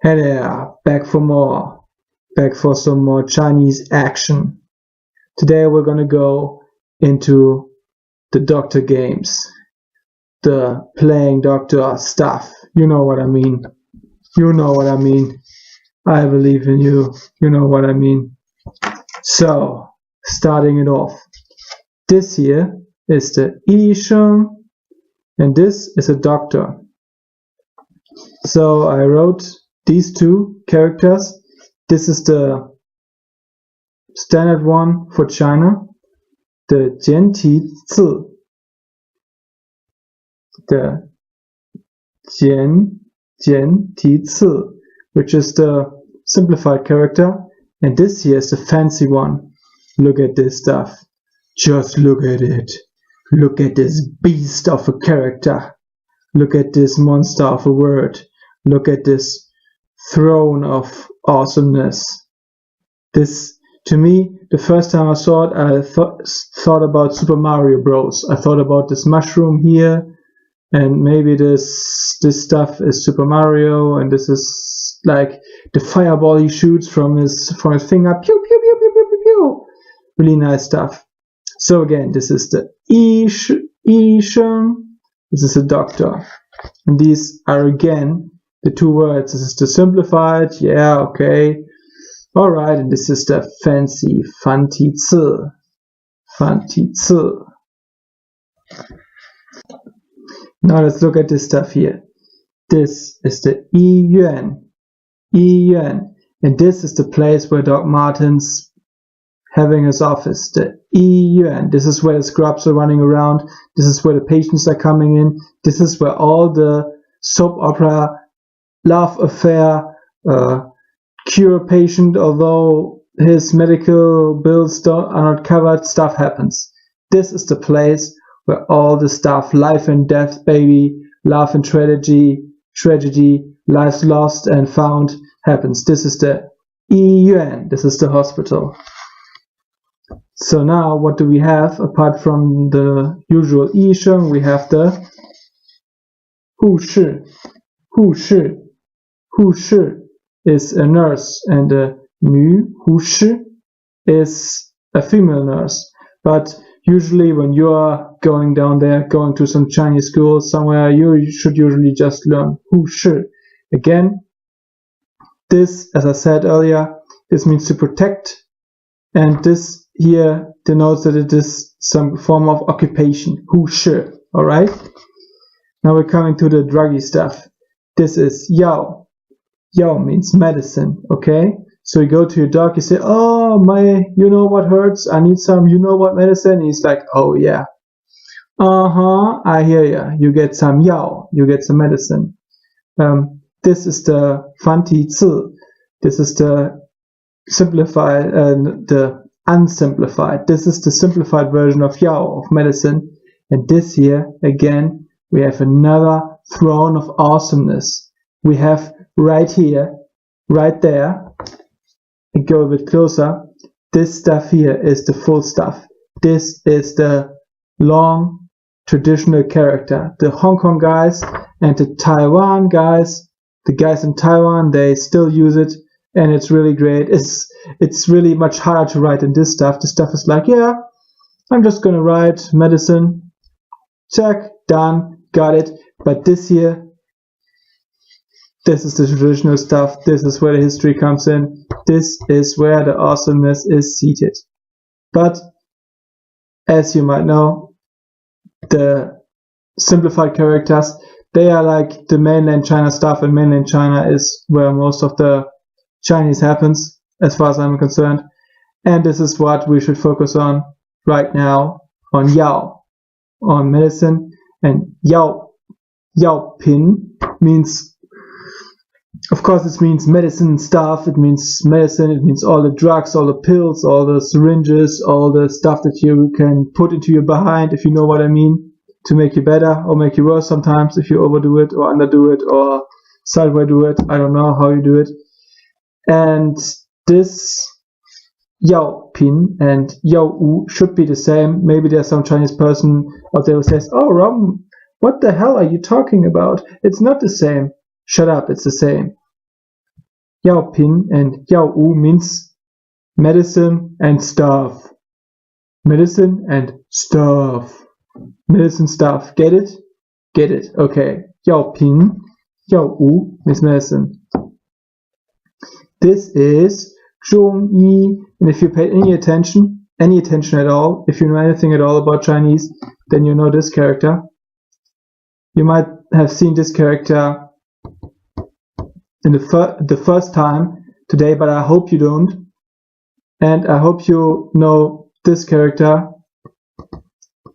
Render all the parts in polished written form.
Hey there, back for more. Back for some more Chinese action. Today we're gonna go into the doctor games. The playing doctor stuff. You know what I mean. You know what I mean. I believe in you. You know what I mean. So, starting it off. This here is the Yīshēng, and this is a doctor. So I wrote these two characters. This is the standard one for China, the jiànchá, the jiànchá, which is the simplified character, and this here is the fancy one. Look at this stuff. Just look at it. Look at this beast of a character. Look at this monster of a word. Look at this throne of awesomeness. This, to me, the first time I saw it, I thought about Super Mario Bros. I thought about this mushroom here, and maybe this stuff is Super Mario, and this is like the fireball he shoots from his finger. Pew pew pew pew pew pew pew. Really nice stuff. So again, this is the Yīshēng. This is a doctor, and these are again the two words. This is the simplified, yeah, okay, alright, and this is the fancy, fanti. Now let's look at this stuff here. This is the yīyuàn, and this is the place where Doc Martens having his office, the yīyuàn. This is where the scrubs are running around. This is where the patients are coming in. This is where all the soap opera, love affair, cure patient, although his medical bills are not covered, stuff happens. This is the place where all the stuff, life and death, baby, love and tragedy, lives lost and found, happens. This is the yīyuàn. This is the hospital. So now what do we have apart from the usual Yīshēng? We have the hùshì. Hùshì is a nurse, and a hùshì is a female nurse. But usually when you are going down there, going to some Chinese school somewhere, you should usually just learn hùshì. Again, this, as I said earlier, this means to protect, and this here denotes that it is some form of occupation, hùshì, alright? Now we're coming to the druggy stuff. This is yàowù. Yàowù means medicine, okay? So you go to your doc, you say, oh, you know what hurts? I need some, you know what medicine? And he's like, oh yeah. I hear ya. You get some yàowù, you get some medicine. This is the fanti. This is the simplified, the unsimplified. This is the simplified version of yàowù, of medicine. And this here, again, we have another throne of awesomeness. We have right here, right there, and go a bit closer. This stuff here is the full stuff. This is the long traditional character. The Hong Kong guys and the Taiwan guys, the guys in Taiwan, they still use it, and it's really great. It's really much harder to write than this stuff. This stuff is like, yeah, I'm just gonna write medicine, check, done, got it. But this here, this is the traditional stuff. This is where the history comes in. This is where the awesomeness is seated. But as you might know, the simplified characters, they are like the mainland China stuff, and mainland China is where most of the Chinese happens, as far as I'm concerned. And this is what we should focus on right now, on yàowù, on medicine. And yàopǐn means, of course, it means medicine stuff. It means medicine. It means all the drugs, all the pills, all the syringes, all the stuff that you can put into your behind, if you know what I mean, to make you better or make you worse sometimes if you overdo it or underdo it or sideways do it. I don't know how you do it. And this yàopǐn and yàowù should be the same. Maybe there's some Chinese person out there who says, oh, Rob, what the hell are you talking about? It's not the same. Shut up, it's the same. yàopǐn and yàowù means medicine and stuff. Medicine and stuff. Medicine stuff. Get it? Get it. Okay. Yàopǐn, yàowù means medicine. This is zhōngyī, and if you pay any attention at all, if you know anything at all about Chinese, then you know this character. You might have seen this character in the first time today, but I hope you don't. And I hope you know this character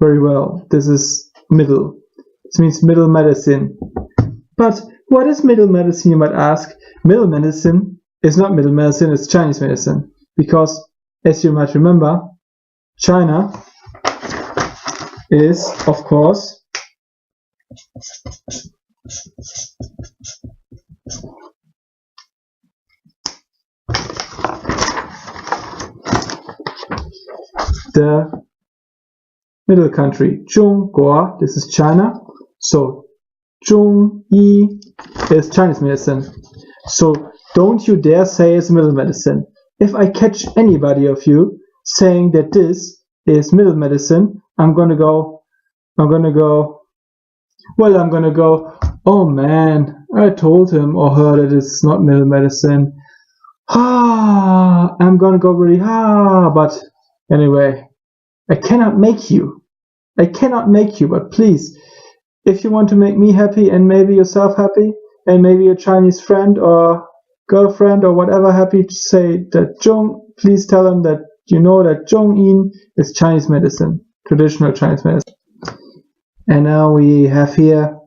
very well. This is middle. This means middle medicine. But what is middle medicine, you might ask? Middle medicine is not middle medicine, it's Chinese medicine. Because, as you might remember, China is, of course, the middle country. Zhōnggī, this is China. So, zhōngyī is Chinese medicine. So, don't you dare say it's middle medicine. If I catch anybody of you saying that this is middle medicine, I'm gonna go, oh man, I told him or her that it's not middle medicine. I'm gonna go really, but anyway, I cannot make you, but please, if you want to make me happy and maybe yourself happy, and maybe your Chinese friend or girlfriend or whatever happy to say that please tell them that you know that zhōngyī is Chinese medicine, traditional Chinese medicine. And now we have here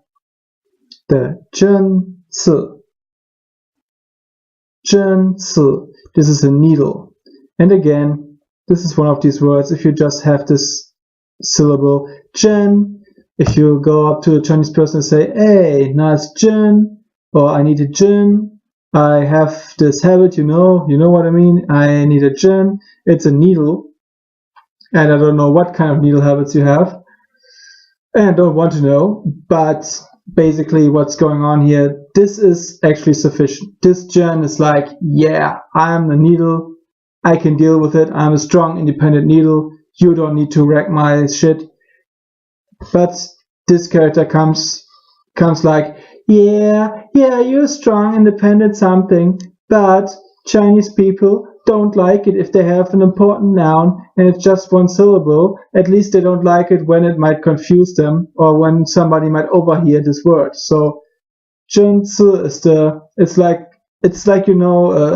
the zhēn. This is a needle. And again, this is one of these words, if you just have this syllable, zhēn, if you go up to a Chinese person and say, hey, nice zhēn, or I need a zhēn, I have this habit, you know what I mean, I need a zhēn, it's a needle, and I don't know what kind of needle habits you have, and I don't want to know, but basically what's going on here, this is actually sufficient. This zhēn is like, yeah, I'm a needle, I can deal with it, I'm a strong, independent needle, you don't need to wreck my shit. But this character comes like, yeah, you're strong, independent something, but Chinese people don't like it if they have an important noun and it's just one syllable. At least they don't like it when it might confuse them or when somebody might overhear this word. So, zhēn is it's like a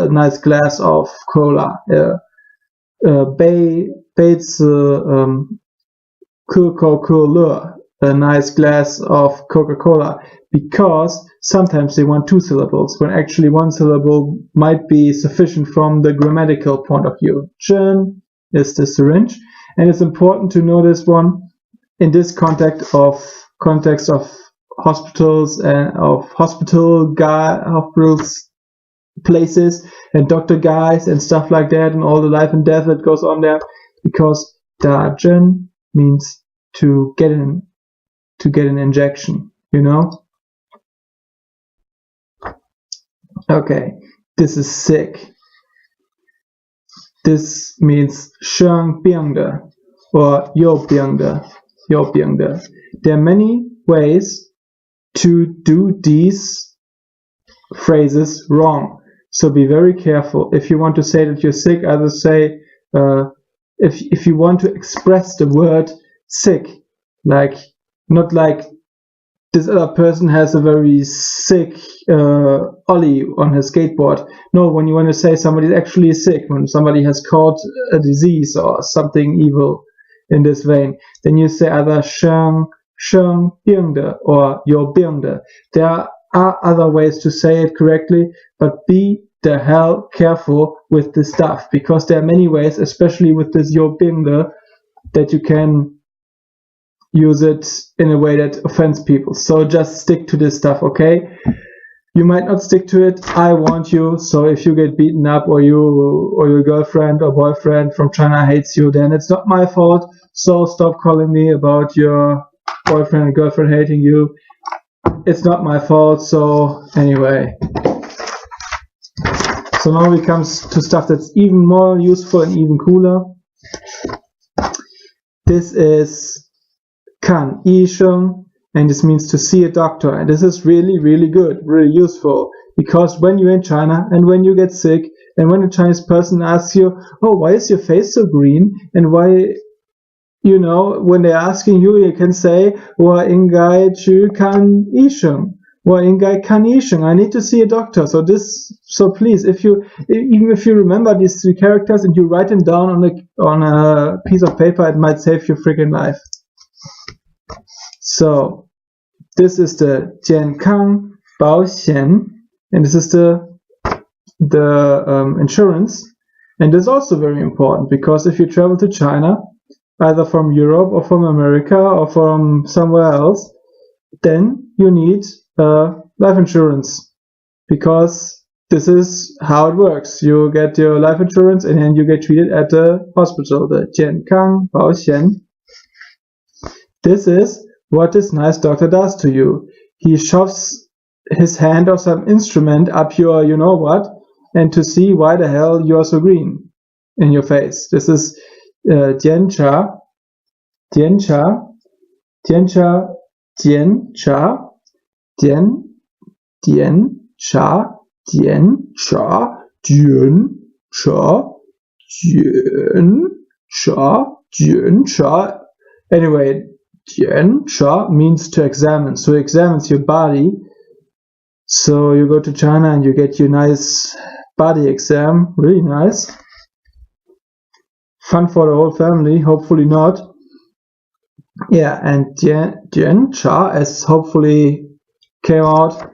nice glass of cola. A nice glass of Coca-Cola, because sometimes they want two syllables, when actually one syllable might be sufficient from the grammatical point of view. Zhēn is the syringe, and it's important to know this one in this context of hospitals and of hospitals, places, and doctor guys and stuff like that, and all the life and death that goes on there, because da zhēn means to get an injection, you know? Okay, this is sick. This means shēngbìngde or yàopǐn. There are many ways to do these phrases wrong, so be very careful. If you want to say that you're sick, either say, if you want to express the word sick, like, not like this other person has a very sick ollie on his skateboard. No, when you want to say somebody is actually sick, when somebody has caught a disease or something evil in this vein, then you say either shēngbìngde or yàopǐn. There are other ways to say it correctly, but be the hell careful with this stuff, because there are many ways, especially with this yàopǐn, that you can use it in a way that offends people. So just stick to this stuff, okay? You might not stick to it, I want you. So if you get beaten up, or your girlfriend or boyfriend from China hates you, then it's not my fault. So stop calling me about your boyfriend and girlfriend hating you. It's not my fault. So anyway, So now we come to stuff that's even more useful and even cooler. This is 看医生, and this means to see a doctor. And this is really, really good, really useful. Because when you're in China and when you get sick and when a Chinese person asks you, oh, why is your face so green? And why, you know, when they're asking you, you can say, 我应该去看医生. 我应该看医生. I need to see a doctor. So please, even if you remember these 3 characters and you write them down on a piece of paper, it might save your freaking life. So this is the 健康保险. And this is the insurance, and it's also very important because if you travel to China, either from Europe or from America or from somewhere else, then you need life insurance, because this is how it works. You get your life insurance and then you get treated at the hospital, the 健康保险. This is what this nice doctor does to you. He shoves his hand or some instrument up your you know what, and to see why the hell you are so green in your face. This is jiànchá, jiànchá, jiànchá, jiànchá, jiànchá, jiànchá, jiànchá, jiànchá, jiànchá. Anyway, jiànchá means to examine, so it examines your body. So you go to China and you get your nice body exam, really nice. Fun for the whole family, hopefully not. Yeah, and jiànchá, as hopefully came out,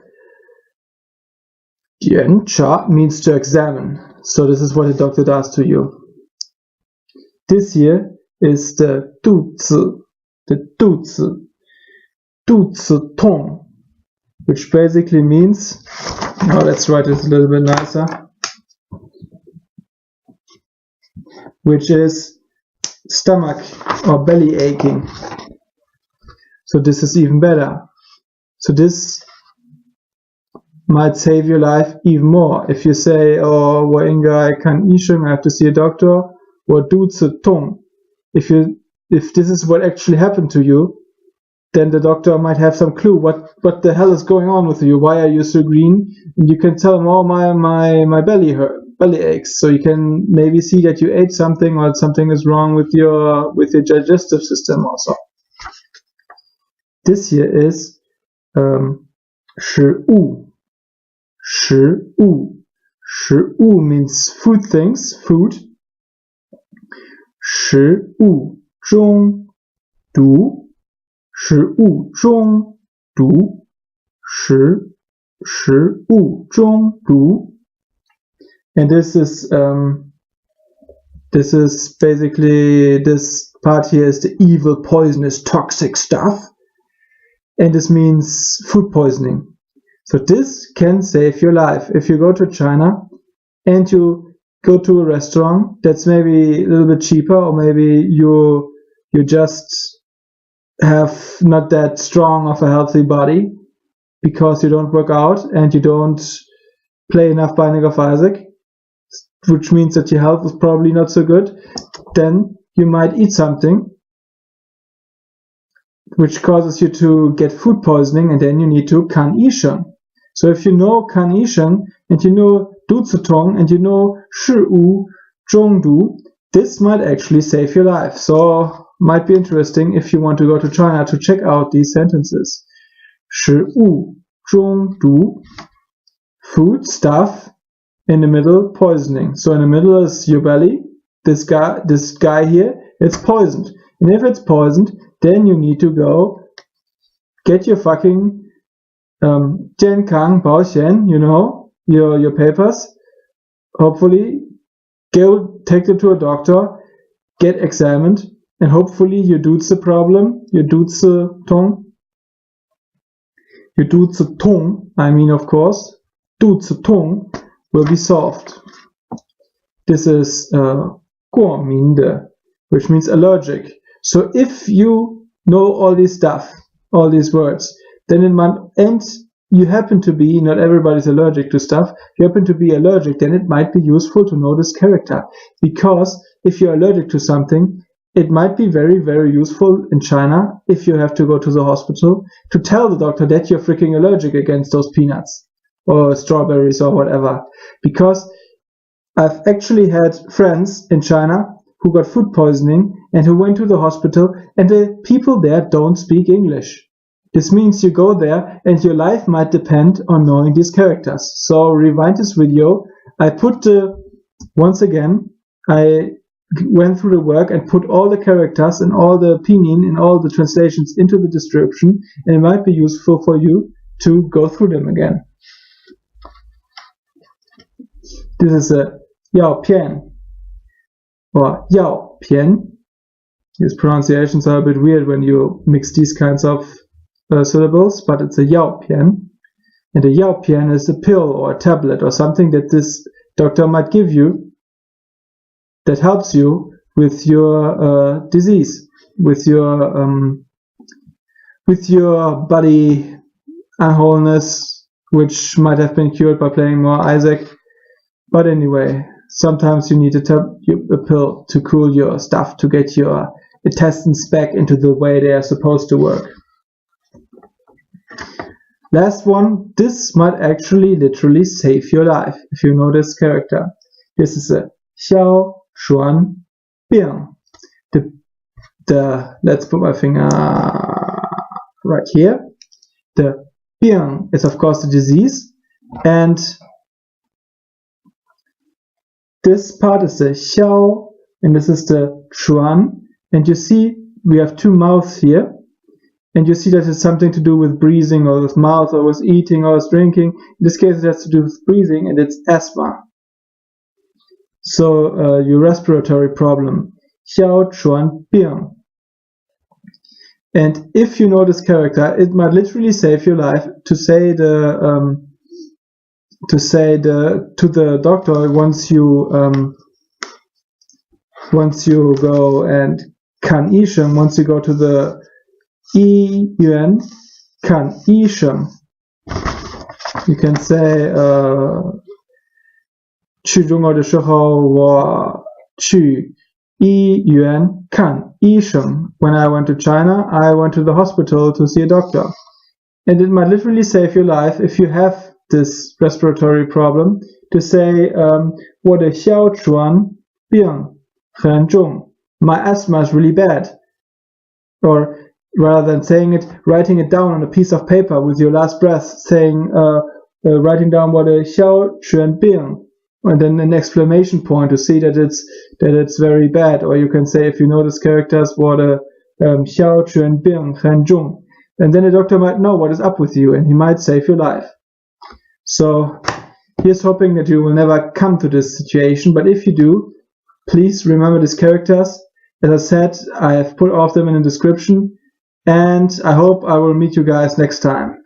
jiànchá means to examine. So this is what the doctor does to you. This here is the dùzi, tòng, which basically means, now let's write it a little bit nicer, which is stomach or belly aching. So this is even better. So this might save your life even more. If you say, oh, 我应该看医生, I have to see a doctor, 我肚子痛. If this is what actually happened to you, then the doctor might have some clue what the hell is going on with you. Why are you so green? And you can tell him, oh, my belly aches. So you can maybe see that you ate something or something is wrong with your digestive system also. This here is 食物. 食物. 食物 means food things, food. 食物中毒. 食物中毒. 食物中毒. And this is basically, this part here is the evil, poisonous, toxic stuff. And this means food poisoning. So this can save your life. If you go to China and you go to a restaurant that's maybe a little bit cheaper, or maybe you just have not that strong of a healthy body because you don't work out and you don't play enough Binding of Isaac, which means that your health is probably not so good, then you might eat something which causes you to get food poisoning, and then you need to 看医生. So if you know 看医生, and you know 肚子痛, and you know 食物中毒, this might actually save your life. So might be interesting if you want to go to China to check out these sentences. 食物中毒, food, stuff, in the middle, poisoning. So in the middle is your belly. This guy here, it's poisoned. And if it's poisoned, then you need to go get your fucking jiànkāng bǎoxiǎn, you know, your papers. Hopefully, go take them to a doctor, get examined, and hopefully your dùzi problem, your dùzi tòng, I mean, of course, dùzi tòng will be solved. This is guòmǐn, which means allergic. So if you know all this stuff, all these words, then it might end you happen to be, not everybody's allergic to stuff, you happen to be allergic, then it might be useful to know this character. Because if you're allergic to something, it might be very, very useful in China, if you have to go to the hospital, to tell the doctor that you're freaking allergic against those peanuts or strawberries or whatever. Because I've actually had friends in China who got food poisoning and who went to the hospital, and the people there don't speak English. This means you go there and your life might depend on knowing these characters. So rewind this video. I put once again, I went through the work and put all the characters and all the pinyin and all the translations into the description, and it might be useful for you to go through them again. This is a yàopiàn or yàopiàn. These pronunciations are a bit weird when you mix these kinds of syllables, but it's a yàopiàn. And a yàopiàn is a pill or a tablet or something that this doctor might give you that helps you with your disease, with your body unwholeness, which might have been cured by playing more Isaac. But anyway, sometimes you need a pill to cool your stuff, to get your intestines back into the way they are supposed to work. Last one, this might actually literally save your life if you know this character. This is a xiāochuǎn bìng. Let's put my finger right here. The bìng is of course the disease, and this part is the xiāo, and this is the chuan. And you see we have two mouths here, and you see that it's something to do with breathing or with mouth or with eating or with drinking. In this case it has to do with breathing, and it's asthma. So your respiratory problem, xiāochuǎn bìng. And if you know this character, it might literally save your life to say to the doctor once you go and kan yīshēng, once you go to the yīyuàn kan yīshēng, you can say 去中国的时候我去医院看医生. When I went to China, I went to the hospital to see a doctor. And it might literally save your life if you have this respiratory problem, to say 我的xiāochuǎn bìng 很重. My asthma is really bad. Or rather than saying it, writing it down on a piece of paper with your last breath, saying writing down 我的xiāochuǎn bìng, and then an exclamation point to see that it's very bad. Or you can say, if you know this characters, 我的xiāochuǎn bìng 很重, and then the doctor might know what is up with you, and he might save your life. So here's hoping that you will never come to this situation, but if you do, please remember these characters. As I said, I have put all of them in the description, and I hope I will meet you guys next time.